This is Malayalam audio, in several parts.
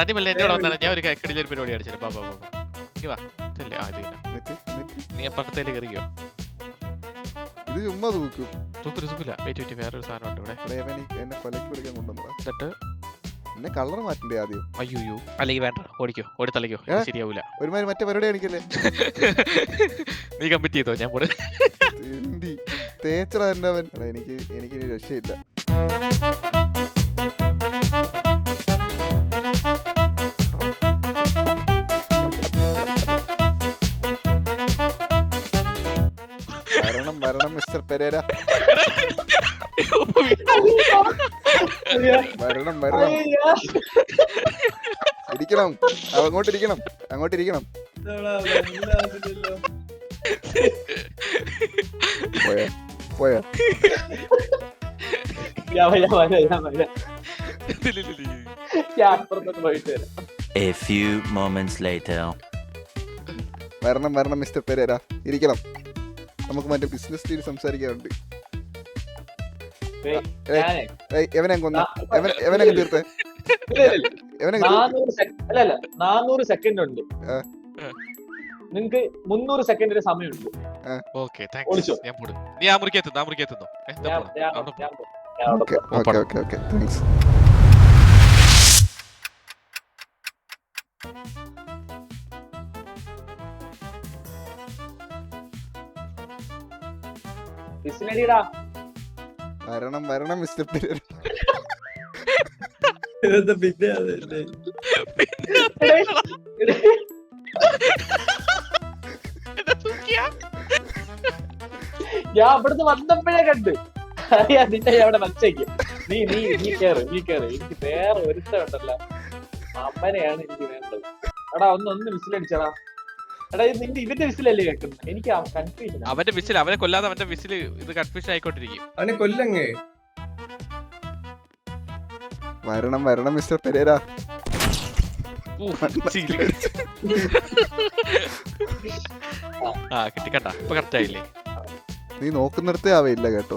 സത്യമല്ല എന്നോട് വന്നാണ് ഞാൻ ഒരു കിടിലൊരു പരിപാടി അടിച്ചത്. ബാ വാ ഇതല്ലേ നീ അപ്പുറത്തേക്ക് കയറിയോ? ഇത് ചുമ്മാ തൂക്കും. തൂക്കില്ല വെയിറ്റ് വേറൊരു സാധനം ഉണ്ട് ഇവിടെ. എന്നെ കൊലക്ക് പിടിക്കാൻ കൊണ്ടുവന്നതാ. എന്നിട്ട് എന്നെ കളർ മാറ്റണ്ടേ ആദ്യം? അയ്യോ അല്ലെങ്കിൽ വേണ്ട, ഓടി തള്ളിക്കോ, ശരിയാവൂല. ഒരുമാതിരി മറ്റേ പരിപാടി കാണിക്കല്ലേ? നീ കമ്മിറ്റ് ചെയ്തോ? ഞാൻ പോടെ തേച്ചടാ എന്നെ അവൻ. എനിക്ക് രക്ഷയില്ല. വരണം മിസ്റ്റർ പെരേര. വരണം ഇരിക്കണം. അങ്ങോട്ടിരിക്കണം. പോയാ A few moments later. വരണം മിസ്റ്റർ പെരേര, ഇരിക്കണം. നമുക്ക് മറ്റേ ബിസിനസ് ഡീൽ സംസാരിക്കാറുണ്ട്. എവനെ കൊന്ന എവനൊക്കെ തീർത്തേ? 400 സെക്കൻഡ് ഉണ്ട്. നിങ്ങക്ക് 300 സെക്കൻഡിന്റെ സമയമുണ്ട്. Okay thanks. ഞാൻ പോടും. നീ ആ മുറിക്കത്തുന്നോ? Okay thanks. വരണം മിസ്റ്റർ പെരേര. ഞാൻ ഇവിടുന്ന് വന്നപ്പോഴേ കണ്ട് നിന്നെ അവിടെ വച്ചേക്ക്. നീ കേറ്. എനിക്ക് വേറെ ഒരുത്തണ്ടല്ല, അമ്മനെയാണ് എനിക്ക് വേണ്ടത്. എടാ ഒന്ന് വിസിലടിച്ചടാ. എടാ നിന്റെ ഇവന്റെ വിസിലല്ലേ കേൾക്കുന്നത്? എനിക്ക് കൺഫ്യൂഷൻ. അവന്റെ വിസിൽ അവനെ കൊല്ലാതെ അവന്റെ വിസിൽ ഇത് കൺഫ്യൂഷൻ ആയിക്കൊണ്ടിരിക്കും. അവനെ കൊല്ലങ്ങേ. വരണം മിസ്റ്റർ പെരേര. കിട്ടിക്കണ്ട ഇപ്പൊ കറക്റ്റ് ആയില്ലേ? നീ നോക്കുന്നിടത്തേ ആവയില്ല കേട്ടോ.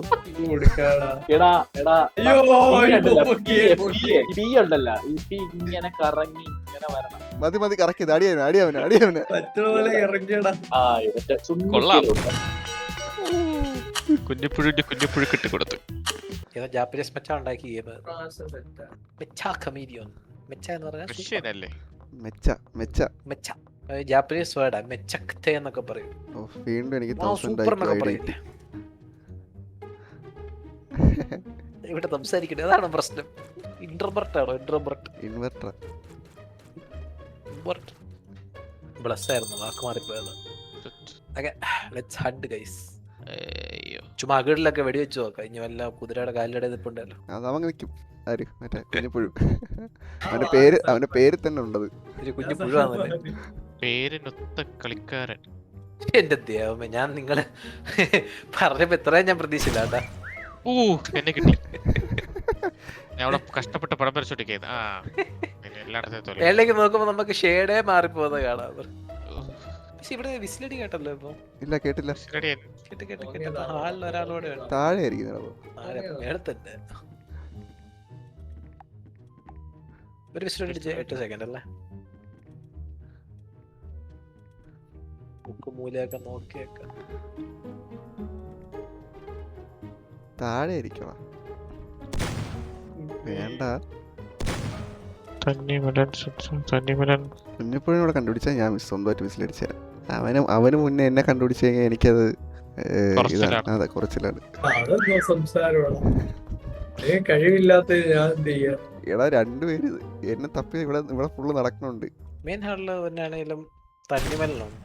ഇങ്ങനെ കറങ്ങി ഇങ്ങനെ വരണം. മതി കറക്കി. അടിയവന്. കുഞ്ഞിപ്പുഴുക്ക് ഇട്ട് കൊടുത്തു. ജാപ്പനീസ് മെച്ച ഉണ്ടാക്കി ജാപ്പനീസ് വേർഡാ മെച്ചക്തെ എന്നൊക്കെ പറയും. വീണ്ടും എനിക്ക് സൂപ്പർ എന്നൊക്കെ പറയില്ലേ ഇവിടെ സംസാരിക്കട്ടെ. അതാണ് പ്രശ്നം. ബ്ലസ് ആയിരുന്നു, വാക്ക് മാറിപ്പോയത്. ചുമ്മാ അകടിലൊക്കെ വെടിവെച്ച് നോക്കാം. ഇനി വല്ല കുതിരയുടെ കാലിലടെ നിൽപ്പുണ്ടല്ലോ. അതവങ്ങ് നിൽക്കും. ആര്? മറ്റേ കുഞ്ഞിപ്പുഴു. അവന്റെ പേര് തന്നെ ഉണ്ടത്. കുഞ്ഞു പുഴുവാന്നല്ലേ പേരിനൊത്ത കളിക്കാരൻ. എന്റെ ദൈവമേ, ഞാൻ നിങ്ങള് പറഞ്ഞപ്പോ എത്രയും ഞാൻ പ്രതീക്ഷിച്ചില്ല. എന്നെ കിട്ടി. ഞാൻ അവിടെ കഷ്ടപ്പെട്ട് പടം പരിശോധിക്കുന്നത്. മേളിലേക്ക് നോക്കുമ്പോ നമുക്ക് ഷേഡേ മാറിപ്പോകുന്ന കാണാം. പക്ഷെ ഇവിടെ വിസിലടി കേട്ടല്ലോ ഇപ്പൊ? ഇല്ല, കേട്ടില്ല. ഹാളിൽ ഒരാളോടെ താഴെ മേളത്തന്നെ ഒരു വിസിലടി അടിച്ച് 8 സെക്കൻഡ് അല്ലേ? മൂലയൊക്കെ നോക്കിയൊക്കെ താഴെ ഇരിക്കണം. വേണ്ട, കുഞ്ഞിപ്പുഴനോടെ കണ്ടുപിടിച്ചാൽ ഞാൻ സ്വന്തമായിട്ട് വിസിലടിച്ചു തരാം. അവന് മുന്നേ എന്നെ കണ്ടുപിടിച്ചു കഴിഞ്ഞാൽ എനിക്കത് അതെ കുറച്ചിലാണ്. എടാ രണ്ടുപേര് എന്നെ തപ്പി ഇവിടെ ഫുള്ള് നടക്കണുണ്ട്. മെയിൻ ഹാളില് തന്നെയാണെങ്കിലും തണ്ണിമലുണ്ട്.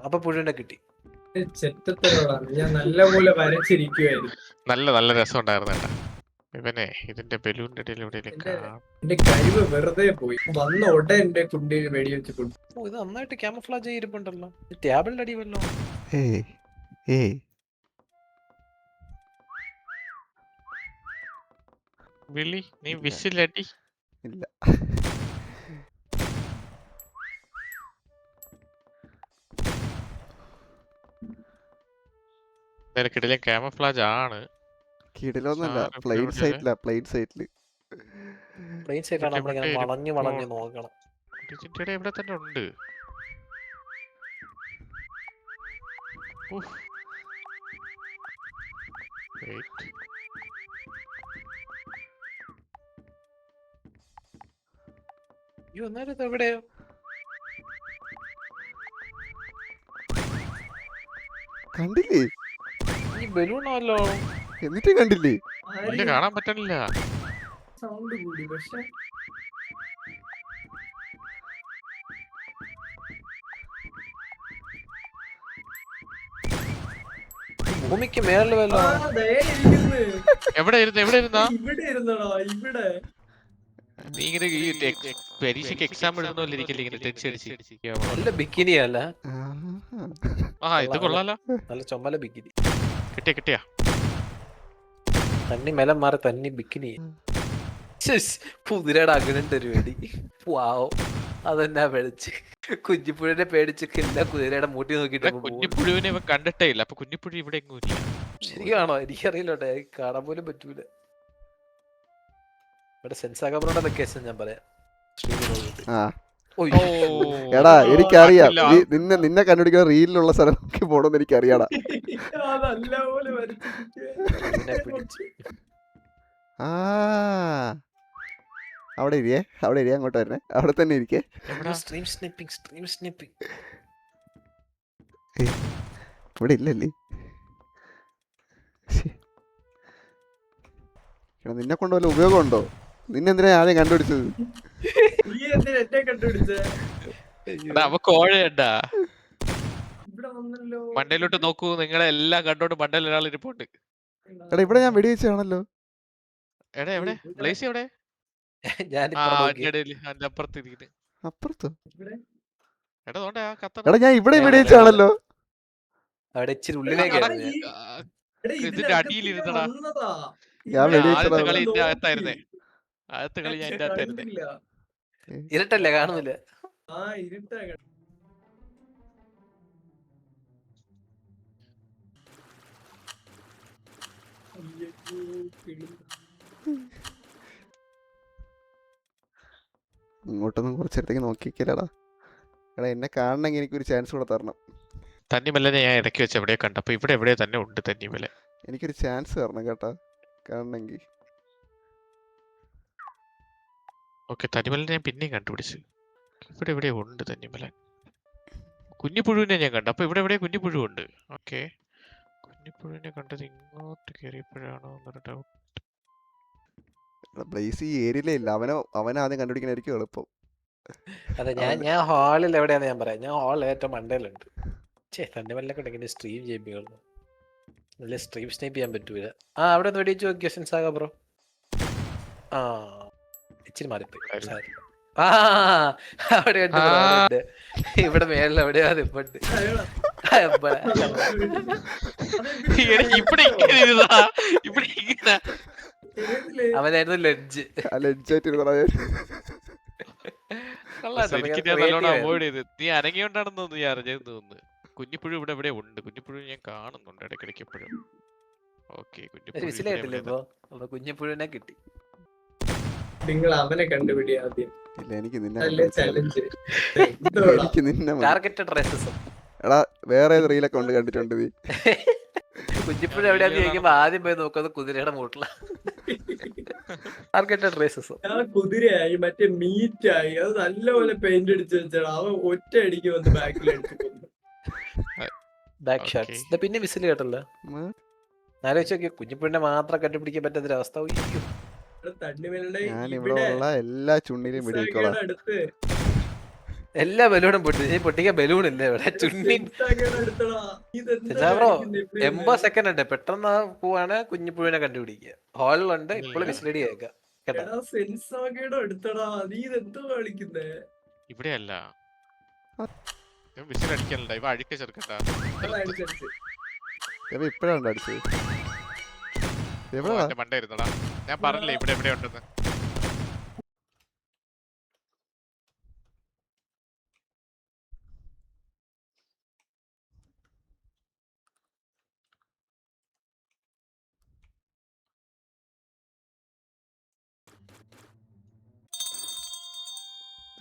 അപ്പൊ പുഴുവിനെ കിട്ടി. ഞാൻ നല്ലപോലെ വരച്ചിരിക്കുവായിരുന്നു. നല്ല രസം ഉണ്ടായിരുന്നു. ഇവനെ ഇതിന്റെ ബലൂണിന്റെ ഇടയിൽ എന്റെ കഴിവ് വെറുതെ പോയി. വന്ന ഉടനെ എന്റെ കുണ്ടിയിൽ വെടിവെച്ച് കൊടുത്തു. ഇത് നന്നായിട്ട് ക്യാമഫ്ലാജ് ചെയ്തിരിപ്പുണ്ടല്ലോ. ടേബിളിന്റെ അടി വല്ലോ? വിളി, നീ വിസിലടി. ഇല്ല, കിടിലൻ ക്യാമഫ്ലാജ് ആണ്. കിടിലൊന്നല്ല, പ്ലെയിൻ സൈറ്റില് ബ്രെയിൻ സൈറ്റാണ് നമ്മളിങ്ങനെ ഇവിടെ വളഞ്ഞു വളഞ്ഞു നോക്കണം. ഡിജിറ്റയുടെ ഇവിടെ തന്നെ ഉണ്ട്. ഉഫ്. Wait. അയ്യോ എന്നാലും ഇത് എവിടെയോ കണ്ടില്ലേ? ഈ ബലൂണല്ലോ. എന്നിട്ട് കണ്ടില്ലേ? ഇല്ല, കാണാൻ പറ്റണില്ല. സൗണ്ട് കൂടി പക്ഷെ ഭൂമിക്ക് മേളിൽ വല്ലോ. എവിടെ ഇരുന്നാ ഇവിടെ ഇരുന്നടാ ഇവിടെ. നീ ഇങ്ങനെ ഈ പരീക്ഷയ്ക്ക് എക്സാം എഴുതുന്നല്ലേ ഇരിക്കില്ല ഇങ്ങനെ തെച്ചടിച്ച്. നല്ല ബിക്കിനി അല്ല, ആ ഇത് കൊള്ളാലോ. നല്ല ചുമല ബിക്കിനി. കിട്ടിയാ തന്നി മെലം മാറി തന്നി ബിക്കിനി. കുതിരയുടെ അങ്ങനത്തെ ഒരു വെടി. വാവോ അതെന്നാ പേടിച്ച് കുഞ്ഞിപ്പുഴനെ പേടിച്ചില്ല. കുതിരയുടെ മൂട്ടി നോക്കിട്ട് കുഞ്ഞിപ്പുഴുവിനെ ഇവ കണ്ടിട്ടേ ഇല്ല. അപ്പൊ കുഞ്ഞിപ്പുഴു ഇവിടെ എങ്ങും ഇല്ല. ശരിയാണോ? എനിക്കറിയില്ലോട്ടെ, കാണാൻ പോലും പറ്റൂല. ഇവിടെ സെൻസാകബ്രോടെ ലൊക്കേഷൻ ഞാൻ പറയാം. എടാ എനിക്കറിയാം, നിന്നെ കണ്ടുപിടിക്കുന്ന റീലിലുള്ള സ്ഥലം നോക്കി പോണെന്ന് എനിക്കറിയാടാ. അവിടെ ഇരിയേ, അവിടെ ഇരിയേ, അങ്ങോട്ട് വരണേ, അവിടെ തന്നെ ഇരിക്കേ. ഇവിടെ ഇല്ലല്ലേ? നിന്നെ കൊണ്ട് വല്ല ഉപയോഗമുണ്ടോ? നിന്നെന്തിനാ ആദ്യം കണ്ടുപിടിച്ചത്? കോഴയണ്ടാ മണ്ടയിലോട്ട് നോക്കൂ. നിങ്ങളെ എല്ലാം കണ്ടോണ്ട് മണ്ടയിൽ ഒരാൾ ഇരിപ്പുണ്ട്. എടാ ഇവിടെ ഞാൻ വെടിവെച്ചാണല്ലോ. എടാ എവിടെ ബ്ലേസി എവിടെ? അപ്പുറത്ത് ഇരിക്കുന്നത്. അപ്പുറത്തോ? എടാ എടാ ഞാൻ ഇവിടെ വെടിവെച്ചാണല്ലോ. അവിടെ ഇച്ചിരി ഉള്ളിലേക്ക് ഇതിന്റെ അടിയിലിരുന്നടാ. ഞാൻ ആദ്യത്തെ കളി ഇതിന്റെ അകത്തായിരുന്നേ. ആദ്യത്തെ കളി ഞാൻ ഇതിന്റെ അകത്തായിരുന്നേ. ഇരുട്ടല്ലേ കാണുന്നില്ല. ഇങ്ങോട്ടൊന്നും കുറച്ചേരത്തേക്ക് നോക്കിക്കലടാ. എടാ എന്നെ കാണണമെങ്കിൽ എനിക്കൊരു ചാൻസ് കൂടെ തരണം. തന്നിമല്ല ഞാൻ ഇടയ്ക്ക് വെച്ച് എവിടെയോ കണ്ടപ്പോ ഇവിടെ എവിടെയോ തന്നെ ഉണ്ട് തന്നിമല. എനിക്കൊരു ചാൻസ് തരണം കേട്ടാ കാണണമെങ്കിൽ. ഓക്കെ, തന്നിമല ഞാൻ പിന്നെയും കണ്ടുപിടിച്ചു. ഇവിടെ എവിടെയോ ഉണ്ട് തന്നിമല. കുഞ്ഞിപ്പുഴുവിനെ ഞാൻ കണ്ടു. അപ്പൊ ഇവിടെ എവിടെയോ കുഞ്ഞിപ്പുഴു ഉണ്ട്. ഓക്കെ, കുഞ്ഞിപ്പുഴുവിനെ കണ്ടത് ഇങ്ങോട്ട് കയറിയപ്പോഴാണോ എന്നൊരു ഡൗട്ട്. ബ്ലേസ് ഈ ഏരിയയിലേ ഇല്ല. അവനാദ്യം കണ്ടുപിടിക്കാനായിരിക്കും എളുപ്പം. അതെ, ഞാൻ ഹാളിൽ എവിടെയാന്ന് ഞാൻ പറയാം. ഞാൻ ഹാളിൽ ഏറ്റവും മണ്ടയിലുണ്ട്. തന്നിമല്ലൊക്കെ ഇങ്ങനെ സ്ട്രീം ചെയ്യുമ്പോൾ നല്ല സ്ട്രീം സ്നൈപ്പ് ചെയ്യാൻ പറ്റൂല. അവിടെ ഒന്ന് വെടിച്ചു നോക്കിയോ സെൻസാക ബ്രോ? ഇച്ചിരി മാറിപ്പോയി. അവിടെ ഉണ്ട്, ഇവിടെ മേളിൽ എവിടെയാ നിപ്പുണ്ട്. അവനായിരുന്നു ലഡ്ജ്. നീ അനങ്ങിയോണ്ടാണെന്ന് തോന്നുന്നു. ഞാൻ അറിഞ്ഞെന്ന് തോന്നുന്നു. കുഞ്ഞിപ്പുഴു ഇവിടെ എവിടെ ഉണ്ട്. കുഞ്ഞിപ്പുഴു ഞാൻ കാണുന്നുണ്ട് ഇടയ്ക്കിടയ്ക്ക് എപ്പോഴും. ഓക്കെ, കുഞ്ഞിപ്പുഴുവിനെ കിട്ടി. നിങ്ങൾ അവനെ കണ്ടുപിടി ആദ്യം. ഇല്ല, എനിക്ക് ടാർഗറ്റഡ് റേസിസം. എടാ വേറെ റീലൊക്കെ ഉണ്ട്, കണ്ടിട്ടുണ്ട് നീ? കുഞ്ഞിപ്പുഴ എവിടെയാന്ന് ചോദിക്കുമ്പോ ആദ്യം പോയി നോക്കുന്നത് കുതിരയുടെ മൂട്ടില. Targeted racism. കുതിരയായി മറ്റേ മീറ്റായി അത് നല്ലപോലെ പെയിന്റ് അടിച്ച് വെച്ചാൽ അവൻ ഒറ്റ അടിക്ക് വന്ന് ബാക്കിൽ ബാക്ക് ഷോട്ട്സ്. പിന്നെ വിസിൽ കേട്ടല്ലോ. ആലോചിച്ച് നോക്കിയോ, കുഞ്ഞിപ്പുഴിനെ മാത്രം കണ്ടുപിടിക്കാൻ പറ്റാത്തൊരവസ്ഥ. ഞാൻ ഇവിടെ ഉള്ള എല്ലാ ചുണ്ണിലും വെടിവെക്കോളാം. എല്ലാ ബലൂണും പൊട്ടിക്കാൻ ബലൂൺ ഇല്ല ഇവിടെ. ചുണ്ണി 80 സെക്കൻഡ് ഉണ്ട്. പെട്ടെന്ന് പോവാണ് കുഞ്ഞിപ്പുഴിനെ കണ്ടുപിടിക്കുക. ഹാളിലുണ്ട്. ഇപ്പോഴും വിസിലടി കേൾക്കാം. ഇവിടെയല്ല, വിസിലടിക്കണ്ട. ഇവ അഴിക്ക ചെറുക്കട്ടാ. ഇപ്പഴാണ് അടിച്ചത്. മണ്ടായിരുന്നടാ. ഞാൻ പറഞ്ഞില്ലേ ഇവിടെ എവിടെ ഉണ്ടെന്ന്.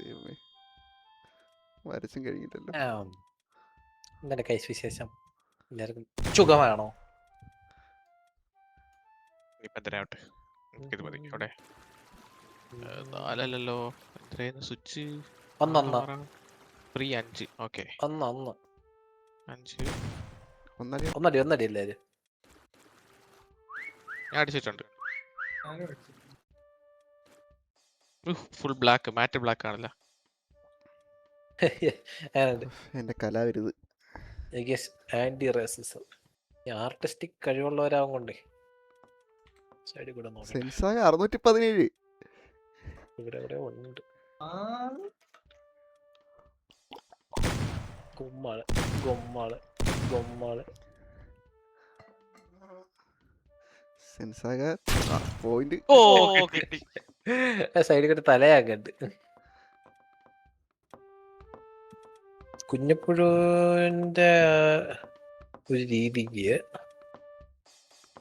ദൈവമേ. വരച്ചും കഴിഞ്ഞിട്ടല്ലോ. എന്താണ് കൈസ് വിശേഷം? എല്ലാവർക്കും സുഖമാണോ? ഇപ്പൊ എന്തരാവട്ടെ, ഇത് മതി. അവിടെ 4 അല്ലല്ലോ, എത്രയായിരുന്നു സ്വിച്ച്? 1 ഫ്രീ 5. ഓക്കെ, 1 5 ഒന്നടി ഒന്നടി എല്ലാരും. ഞാൻ അടിച്ചിട്ടുണ്ട്. ഞാനും അടിച്ചു. ഫുൾ ബ്ലാക്ക്, മാറ്റ് ബ്ലാക്ക് ആണല്ലോ. ഞാനുണ്ട്. എന്റെ കലാവിരുത്. എനിക്ക് ആന്റി റേസിസം. ആർട്ടിസ്റ്റിക് കഴിവുള്ളവരാവും കൊണ്ടേ സൈഡിൽ കൂടെ നോക്കട്ടെ. സെൻസായ 617. ഇവിടെ എവിടെ ഉണ്ട് ആ, ഗൊമ്മാള് ഗൊമ്മാള് ഗൊമ്മാള്. സെൻസാക പോയിന്റ്. ഓ കിട്ടി. സൈഡിൽ കൂടെ തലയാക്കണ്ട്. കുഞ്ഞിപ്പുഴുവിന്റെ ഒരു രീതിക്ക്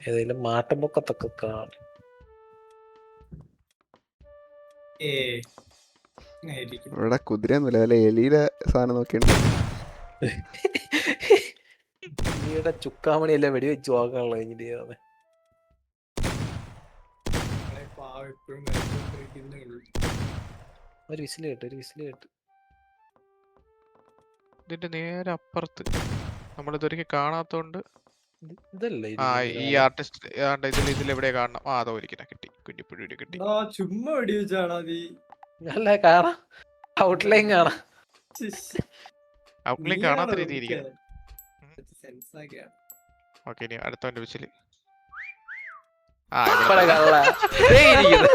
ഏതെങ്കിലും മാറ്റം പൊക്കത്തൊക്കെ കാണും. ആയിരിക്കും. ഇവിടെ കുതിരയൊന്നുമില്ല, അല്ല എലിയിലെ സാധനം നോക്കിയുണ്ട്. നീയുടെ ചുക്കാമണിയെല്ലാം വെടിവെച്ച് നോക്കാനുള്ള നമ്മളെ പാവം ഇപ്പോഴും മരിച്ചുകൊണ്ടിരിക്കുന്നേ ഉള്ളൂ. ഒരു വിസില് കേട്ട്. ഇതിന്റെ നേരെ അപ്പുറത്ത് നമ്മളിതൊരിക്കൽ കാണാത്തോണ്ട്. ഇതല്ലേ ആ ഈ ആർട്ടിസ്റ്റ് ഇതിലെവിടെ കാണണം. ആ അതോ ഒരിക്കലും കിട്ടി, കുഞ്ഞിപ്പുഴി കിട്ടി. ആ ചുമ്മാ വെടിവെച്ചാണോ നീ? അല്ല കാണാം, ഔട്ട്ലൈൻ കാണാം. ഔട്ട്ലൈൻ കാണാത്ത രീതി ഇരിക്കുന്നു. സെൻസാക്കിയാണ്. ഓക്കെ, ഇനി അടുത്തവന്റെ വിസില്. ആ ഇവിടെ കള്ള. ദേ ഇരിക്കുന്നു.